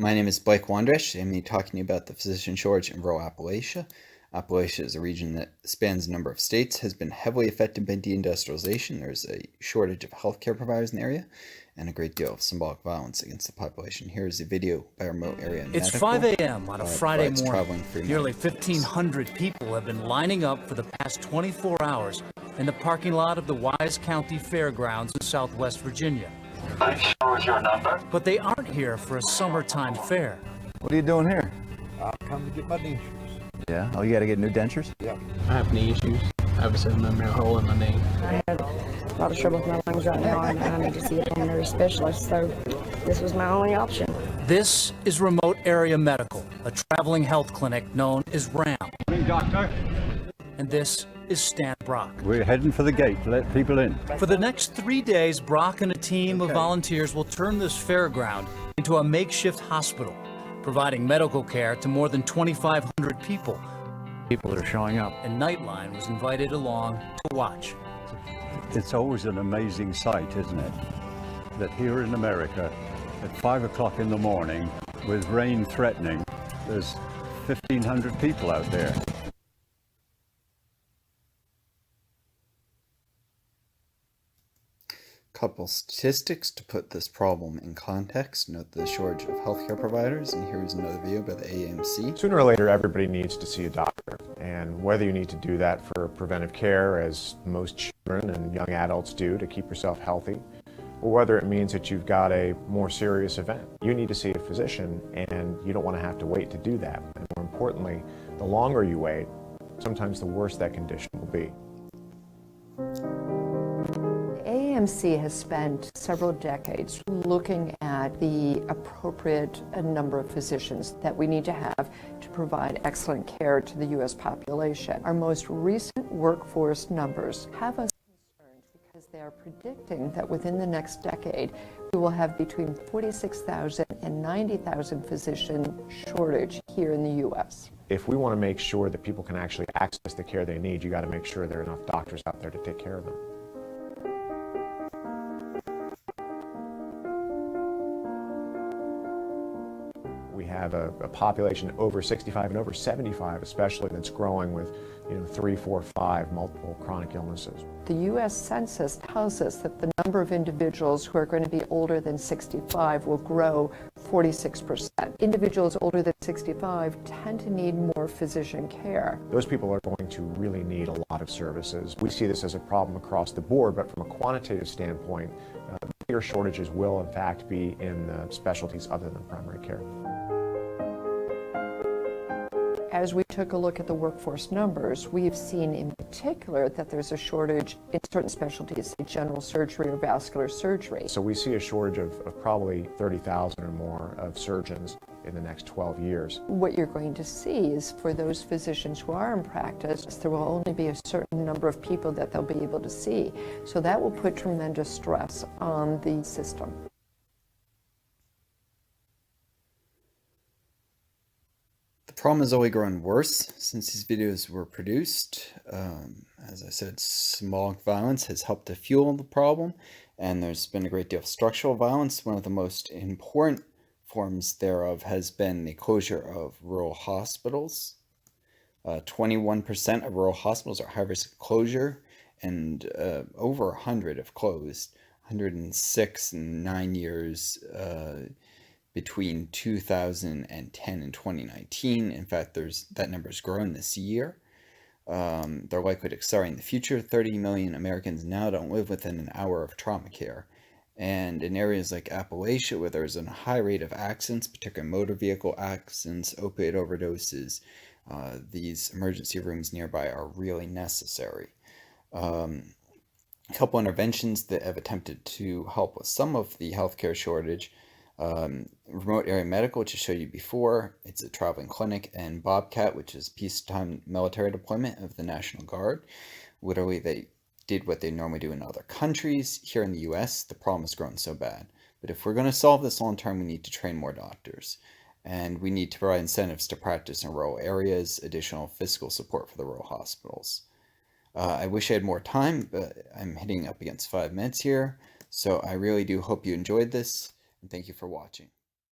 My name is Blake Wandresh. I'm going to be talking to you about the physician shortage in rural Appalachia. Appalachia is a region that spans a number of states, has been heavily affected by deindustrialization. There's a shortage of healthcare providers in the area and a great deal of symbolic violence against the population. Here's a video by remote area medical. It's 5 a.m. on a Friday morning. Nearly medical 1,500 people have been lining up for the past 24 hours in the parking lot of the Wise County Fairgrounds in Southwest Virginia. Are you sure with your number? But they aren't here for a summertime fair. What are you doing here? I've come to get my dentures. Yeah? Oh, you got to get new dentures? Yep. I have knee issues. I have a 7mm hole in my knee. I have a lot of trouble with my lungs right now, and I need to see a pulmonary specialist, so this was my only option. This is Remote Area Medical, a traveling health clinic known as RAM. Morning, doctor. And this is Stan Brock. We're heading for the gate to let people in. For the next 3 days, Brock and a team of volunteers will turn this fairground into a makeshift hospital, providing medical care to more than 2,500 people. People that are showing up. And Nightline was invited along to watch. It's always an amazing sight, isn't it? That here in America, at 5 o'clock in the morning, with rain threatening, there's 1,500 people out there. Couple statistics to put this problem in context. Note the shortage of healthcare providers, and here's another video by the AMC. Sooner or later, everybody needs to see a doctor, and whether you need to do that for preventive care, as most children and young adults do to keep yourself healthy, or whether it means that you've got a more serious event, you need to see a physician, and you don't want to have to wait to do that. And more importantly, the longer you wait, sometimes the worse that condition will be. AMC has spent several decades looking at the appropriate number of physicians that we need to have to provide excellent care to the U.S. population. Our most recent workforce numbers have us concerned because they are predicting that within the next decade we will have between 46,000 and 90,000 physician shortage here in the U.S. If we want to make sure that people can actually access the care they need, you got to make sure there are enough doctors out there to take care of them. We have a population over 65 and over 75 especially that's growing with 3, 4, 5 multiple chronic illnesses. The U.S. Census tells us that the number of individuals who are going to be older than 65 will grow 46%. Individuals older than 65 tend to need more physician care. Those people are going to really need a lot of services. We see this as a problem across the board, but from a quantitative standpoint, bigger shortages will in fact be in the specialties other than primary care. As we took a look at the workforce numbers, we have seen in particular that there's a shortage in certain specialties, like general surgery or vascular surgery. So we see a shortage of probably 30,000 or more of surgeons in the next 12 years. What you're going to see is for those physicians who are in practice, there will only be a certain number of people that they'll be able to see. So that will put tremendous stress on the system. The problem has only grown worse since these videos were produced. As I said, symbolic violence has helped to fuel the problem, and there's been a great deal of structural violence. One of the most important forms thereof has been the closure of rural hospitals. 21% of rural hospitals are high risk of closure, and over 100 have closed. 106 in 9 years between 2010 and 2019. In fact, that number has grown this year. They're likely to accelerate in the future. 30 million Americans now don't live within an hour of trauma care. And in areas like Appalachia, where there's a high rate of accidents, particularly motor vehicle accidents, opioid overdoses, these emergency rooms nearby are really necessary. A couple interventions that have attempted to help with some of the healthcare shortage. Remote Area Medical, which I showed you before, it's a traveling clinic, and Bobcat, which is peacetime military deployment of the National Guard. Literally, they did what they normally do in other countries. Here in the US, the problem has grown so bad. But if we're going to solve this long term, we need to train more doctors. And we need to provide incentives to practice in rural areas, additional fiscal support for the rural hospitals. I wish I had more time, but I'm hitting up against 5 minutes here. So I really do hope you enjoyed this, and thank you for watching.